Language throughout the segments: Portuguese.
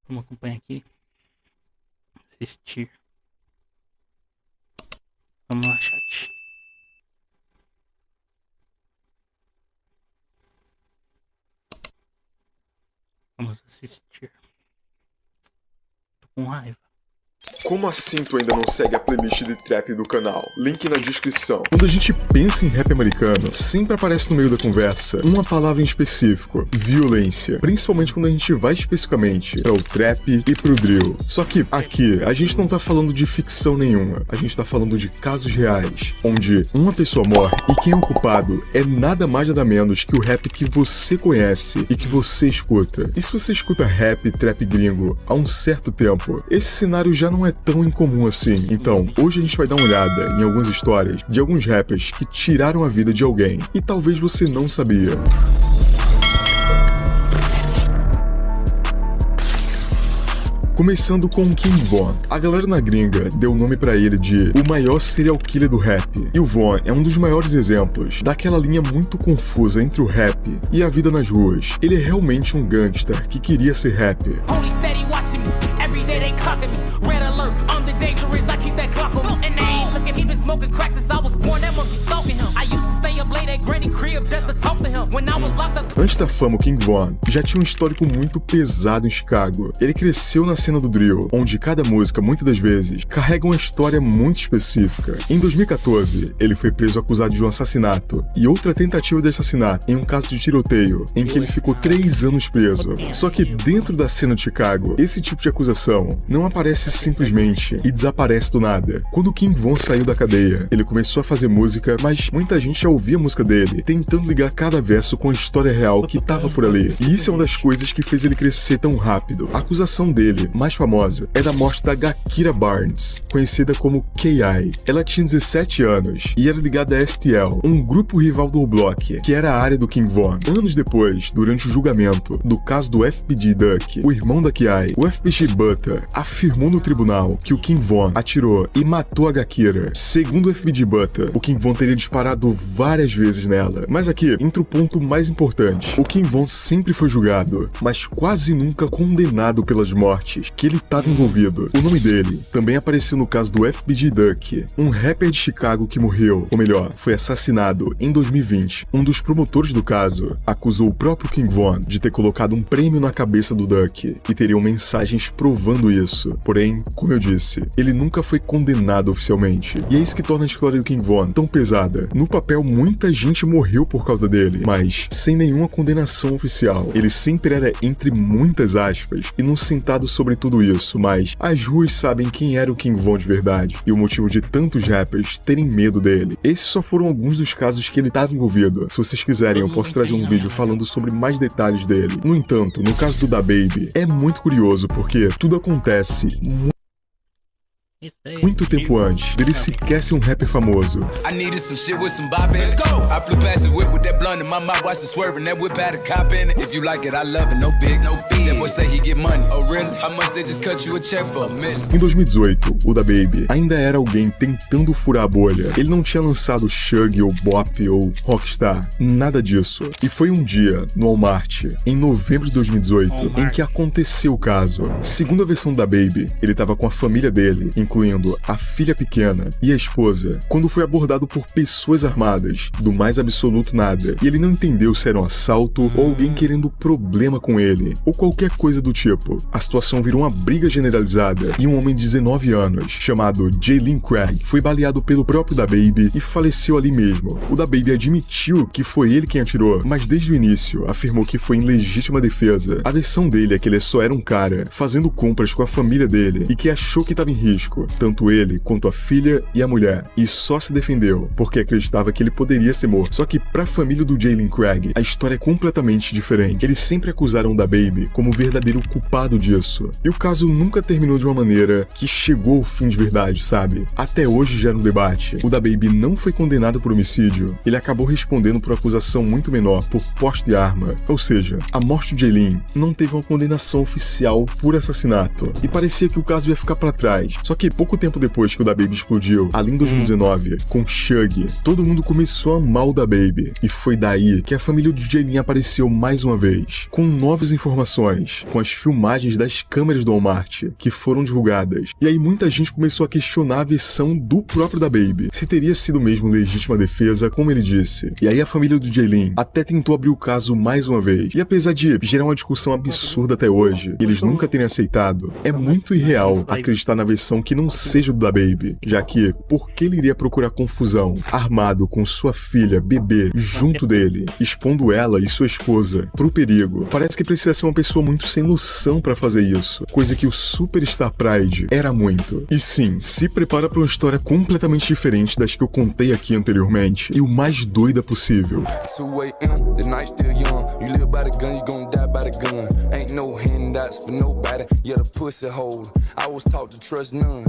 Vamos acompanhar aqui. Assistir. Vamos lá, chat. Vamos assistir. Tô com raiva. Como assim tu ainda não segue a playlist de trap do canal? Link na descrição. Quando a gente pensa em rap americano, sempre aparece no meio da conversa uma palavra em específico: violência. Principalmente quando a gente vai especificamente para o trap e pro drill. Só que aqui, a gente não tá falando de ficção nenhuma. A gente tá falando de casos reais, onde uma pessoa morre e quem é o culpado é nada mais nada menos que o rap que você conhece e que você escuta. E se você escuta rap e trap gringo há um certo tempo, esse cenário já não é tão incomum assim. Então, hoje a gente vai dar uma olhada em algumas histórias de alguns rappers que tiraram a vida de alguém e talvez você não sabia. Começando com o King Von. A galera na gringa deu o nome pra ele de o maior serial killer do rap. E o Von é um dos maiores exemplos daquela linha muito confusa entre o rap e a vida nas ruas. Ele é realmente um gangster que queria ser rapper. Antes da fama, o King Von já tinha um histórico muito pesado em Chicago. Ele cresceu na cena do drill, onde cada música, muitas das vezes, carrega uma história muito específica. Em 2014, ele foi preso acusado de um assassinato e outra tentativa de assassinato em um caso de tiroteio, em que ele ficou 3 anos preso. Só que dentro da cena de Chicago, esse tipo de acusação não aparece simplesmente e desaparece do nada. Quando o King Von saiu da cadeia, ele começou a fazer música, mas muita gente já ouvia a música dele, tentando ligar cada verso com a história real que tava por ali. E isso é uma das coisas que fez ele crescer tão rápido. A acusação dele, mais famosa, é da morte da Gakira Barnes, conhecida como K.I. Ela tinha 17 anos e era ligada a STL, um grupo rival do O-Block, que era a área do King Von. Anos depois, durante o julgamento do caso do FBG Duck, o irmão da K.I., o FBG Butter, afirmou no tribunal que o King Von atirou e matou a Gakira. Segundo o FBG Butter, o King Von teria disparado várias vezes nela. Mas aqui entra o ponto mais importante. O King Von sempre foi julgado, mas quase nunca condenado pelas mortes que ele estava envolvido. O nome dele também apareceu no caso do FBG Duck, um rapper de Chicago que morreu, ou melhor, foi assassinado em 2020. Um dos promotores do caso acusou o próprio King Von de ter colocado um prêmio na cabeça do Duck e teriam mensagens provando isso. Porém, como eu disse, ele nunca foi condenado oficialmente. E é isso que torna a história do King Von tão pesada. No papel, muita gente morreu por causa dele, mas sem nenhuma condenação oficial. Ele sempre era, entre muitas aspas, inocentado sobre tudo isso, mas as ruas sabem quem era o King Von de verdade e o motivo de tantos rappers terem medo dele. Esses só foram alguns dos casos que ele estava envolvido. Se vocês quiserem, eu posso trazer um vídeo falando sobre mais detalhes dele. No entanto, no caso do DaBaby, é muito curioso porque tudo acontece muito tempo antes dele sequer ser um rapper famoso. Em 2018, o DaBaby ainda era alguém tentando furar a bolha. Ele não tinha lançado Shug ou Bop ou Rockstar, nada disso. E foi um dia, no Walmart, em novembro de 2018, em que aconteceu o caso. Segundo a versão do DaBaby, ele estava com a família dele, incluindo a filha pequena e a esposa, quando foi abordado por pessoas armadas, do mais absoluto nada, e ele não entendeu se era um assalto ou alguém querendo problema com ele, ou qualquer coisa do tipo. A situação virou uma briga generalizada e um homem de 19 anos, chamado Jalen Craig, foi baleado pelo próprio DaBaby e faleceu ali mesmo. O DaBaby admitiu que foi ele quem atirou, mas desde o início afirmou que foi em legítima defesa. A versão dele é que ele só era um cara fazendo compras com a família dele e que achou que estava em risco, tanto ele quanto a filha e a mulher, e só se defendeu porque acreditava que ele poderia ser morto. Só que pra família do Jalen Craig, a história é completamente diferente. Eles sempre acusaram o DaBaby como o verdadeiro culpado disso, e o caso nunca terminou de uma maneira que chegou ao fim de verdade, sabe? Até hoje gera um debate. O DaBaby não foi condenado por homicídio, ele acabou respondendo por acusação muito menor, por porte de arma, ou seja, a morte de Jalen não teve uma condenação oficial por assassinato, e parecia que o caso ia ficar pra trás. Só que que pouco tempo depois que o DaBaby explodiu, ali em 2019, com Shug, todo mundo começou a amar o DaBaby. E foi daí que a família do DJ apareceu mais uma vez, com novas informações, com as filmagens das câmeras do Walmart, que foram divulgadas. E aí muita gente começou a questionar a versão do próprio DaBaby, se teria sido mesmo legítima defesa, como ele disse. E aí a família do Jaylin até tentou abrir o caso mais uma vez. E apesar de gerar uma discussão absurda até hoje, e eles nunca terem aceitado, é muito irreal acreditar na versão que não seja do DaBaby, já que, por que ele iria procurar confusão, armado com sua filha, bebê, junto dele, expondo ela e sua esposa pro perigo? Parece que precisa ser uma pessoa muito sem noção pra fazer isso, coisa que o Superstar Pride era muito. E sim, se prepara pra uma história completamente diferente das que eu contei aqui anteriormente, e o mais doida possível. 2 a.m., the night still young. You live by the gun, you gon' die by the gun. Ain't no handouts for nobody, yeah, the pussy hole. I was taught to trust none.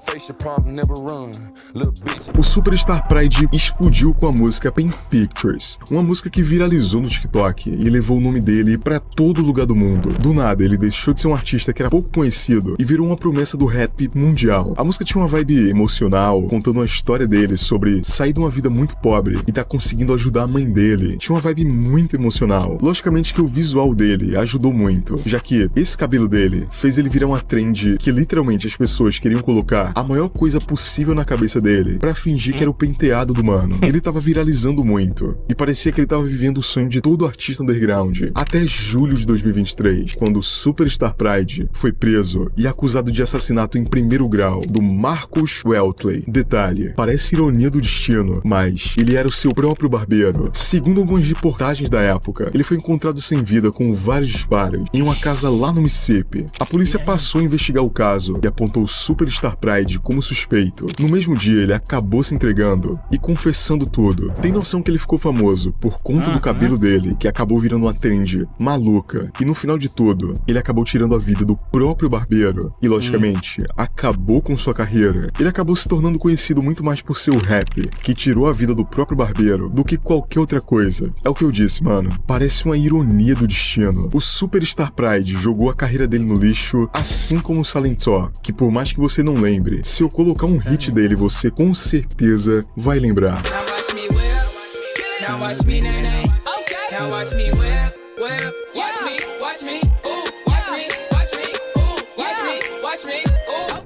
Face your problem, never run. Little bitch. O Superstar Pride explodiu com a música Paint Pictures, uma música que viralizou no TikTok e levou o nome dele pra todo lugar do mundo. Do nada, ele deixou de ser um artista que era pouco conhecido e virou uma promessa do rap mundial. A música tinha uma vibe emocional, contando a história dele sobre sair de uma vida muito pobre e tá conseguindo ajudar a mãe dele. Tinha uma vibe muito emocional. Logicamente que o visual dele ajudou muito, já que esse cabelo dele fez ele virar uma trend que literalmente as pessoas queriam colocar a maior coisa possível na cabeça dele pra fingir que era o penteado do mano. Ele tava viralizando muito e parecia que ele tava vivendo o sonho de todo artista underground até julho de 2023, quando o Superstar Pride foi preso e acusado de assassinato em primeiro grau do Marcus Weltley. Detalhe, parece ironia do destino, mas ele era o seu próprio barbeiro. Segundo algumas reportagens da época, ele foi encontrado sem vida com vários disparos em uma casa lá no Mississippi. A polícia passou a investigar o caso e apontou o Superstar Pride como suspeito. No mesmo dia, ele acabou se entregando e confessando tudo. Tem noção que ele ficou famoso por conta do cabelo dele, que acabou virando uma trend maluca. E no final de tudo, ele acabou tirando a vida do próprio barbeiro e, logicamente, acabou com sua carreira. Ele acabou se tornando conhecido muito mais por seu rap, que tirou a vida do próprio barbeiro, do que qualquer outra coisa. É o que eu disse, mano. Parece uma ironia do destino. O Superstar Pride jogou a carreira dele no lixo, assim como o Salentó, que por mais que você não lembre, se eu colocar um hit dele, você com certeza vai lembrar.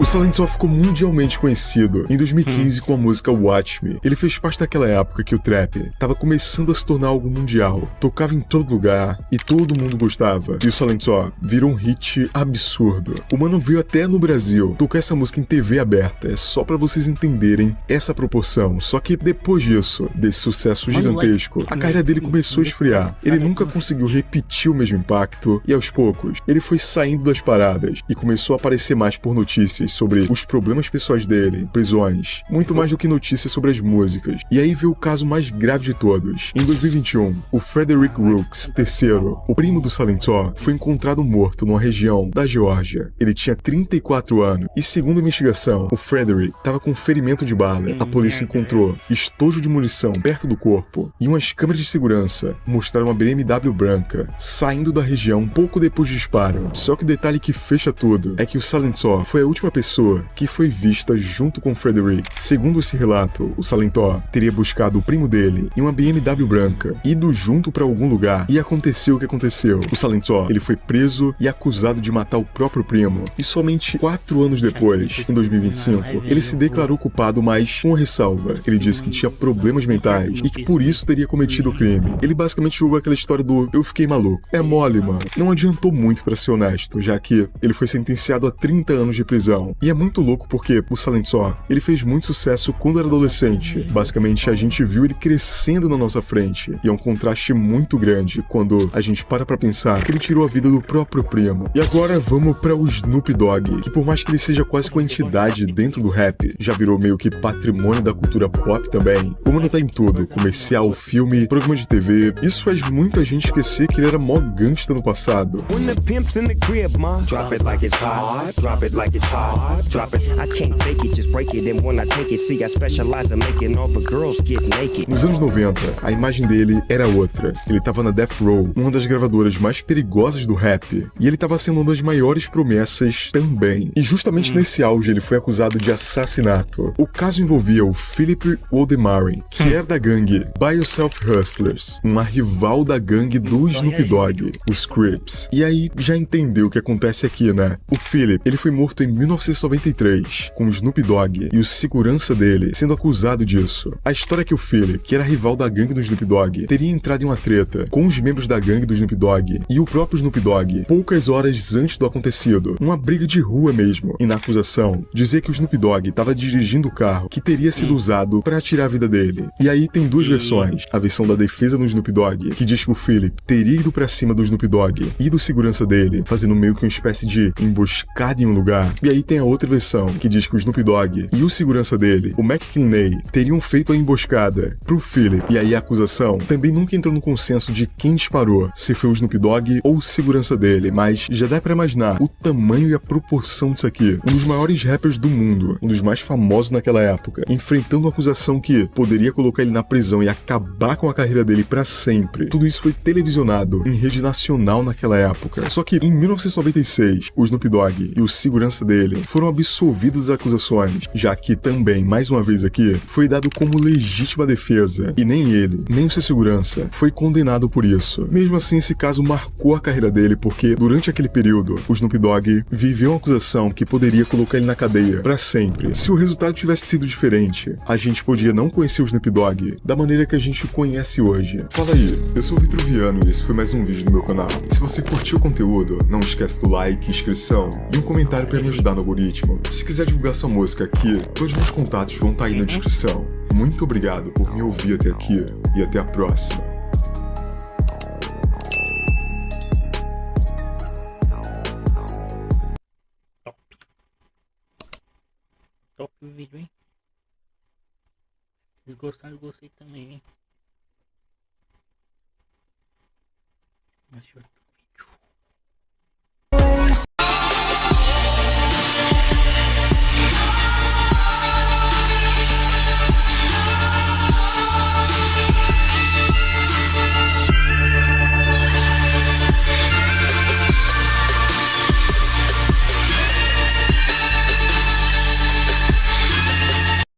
O Salentó ficou mundialmente conhecido em 2015 com a música Watch Me. Ele fez parte daquela época que o trap tava começando a se tornar algo mundial, tocava em todo lugar e todo mundo gostava. E o Salentó virou um hit absurdo. O mano veio até no Brasil tocar essa música em TV aberta, é só pra vocês entenderem essa proporção. Só que depois disso, desse sucesso gigantesco, a carreira dele começou a esfriar. Ele nunca conseguiu repetir o mesmo impacto e aos poucos, ele foi saindo das paradas e começou a aparecer mais por notícias sobre os problemas pessoais dele, prisões, muito mais do que notícias sobre as músicas. E aí veio o caso mais grave de todos. Em 2021, o Frederick Brooks III, o primo do Salentó, foi encontrado morto numa região da Geórgia. Ele tinha 34 anos e, segundo a investigação, o Frederick estava com ferimento de bala. A polícia encontrou estojo de munição perto do corpo e umas câmeras de segurança mostraram uma BMW branca saindo da região pouco depois do disparo. Só que o detalhe que fecha tudo é que o Salentó foi a última pessoa que foi vista junto com Frederick. Segundo esse relato, o Salentó teria buscado o primo dele em uma BMW branca, ido junto pra algum lugar e aconteceu o que aconteceu. O Salentó, ele foi preso e acusado de matar o próprio primo. E somente 4 anos depois, em 2025, ele se declarou culpado, mas com uma ressalva. Ele disse que tinha problemas mentais e que por isso teria cometido o crime. Ele basicamente jogou aquela história do "eu fiquei maluco". É mole, mano. Não adiantou muito pra ser honesto, já que ele foi sentenciado a 30 anos de prisão. E é muito louco porque o Salentó, ele fez muito sucesso quando era adolescente. Basicamente, a gente viu ele crescendo na nossa frente. E é um contraste muito grande quando a gente para pra pensar que ele tirou a vida do próprio primo. E agora vamos pra o Snoop Dogg, que por mais que ele seja quase uma entidade dentro do rap, já virou meio que patrimônio da cultura pop também. O mano tá em tudo, comercial, filme, programa de TV. Isso faz muita gente esquecer que ele era mó gangsta no passado. When the pimp's in the crib, ma, drop it like it's hot, drop it like it's hot. Drop it, I can't fake it, just break it. And when I take it, see, I specialize in making all the girls get naked. Nos anos 90, a imagem dele era outra. Ele tava na Death Row, uma das gravadoras mais perigosas do rap, e ele tava sendo uma das maiores promessas também. E justamente nesse auge ele foi acusado de assassinato. O caso envolvia o Philip Waldemari, que era da gangue By Yourself Hustlers, uma rival da gangue do Snoop Dogg, os Crips. E aí já entendeu o que acontece aqui, né? O Philip, ele foi morto em 1993, com o Snoop Dogg e o segurança dele sendo acusado disso. A história é que o Philip, que era rival da gangue do Snoop Dogg, teria entrado em uma treta com os membros da gangue do Snoop Dogg e o próprio Snoop Dogg poucas horas antes do acontecido, uma briga de rua mesmo. E na acusação, dizia que o Snoop Dogg estava dirigindo o carro que teria sido usado para tirar a vida dele. E aí tem duas versões. A versão da defesa do Snoop Dogg, que diz que o Philip teria ido pra cima do Snoop Dogg e do segurança dele, fazendo meio que uma espécie de emboscada em um lugar. E aí tem a outra versão, que diz que o Snoop Dogg e o segurança dele, o McKinney, teriam feito a emboscada pro Philip. E aí a acusação também nunca entrou no consenso de quem disparou, se foi o Snoop Dogg ou o segurança dele, mas já dá pra imaginar o tamanho e a proporção disso aqui. Um dos maiores rappers do mundo, um dos mais famosos naquela época, enfrentando uma acusação que poderia colocar ele na prisão e acabar com a carreira dele pra sempre. Tudo isso foi televisionado em rede nacional naquela época. Só que em 1996, o Snoop Dogg e o segurança dele foram absolvidos das acusações, já que também, mais uma vez aqui, foi dado como legítima defesa, e nem ele, nem o seu segurança foi condenado por isso. Mesmo assim, esse caso marcou a carreira dele, porque durante aquele período, o Snoop Dogg viveu uma acusação que poderia colocar ele na cadeia pra sempre. Se o resultado tivesse sido diferente, a gente podia não conhecer o Snoop Dogg da maneira que a gente conhece hoje. Fala aí, eu sou o Vitruviano e esse foi mais um vídeo do meu canal. Se você curtiu o conteúdo, não esquece do like, inscrição e um comentário pra me ajudar no algoritmo. Se quiser divulgar sua música aqui, todos os meus contatos vão estar aí na descrição. Muito obrigado por me ouvir até aqui e até a próxima. Top. Top o vídeo, hein? Se gostaram, eu gostei também, hein? Mas deixa eu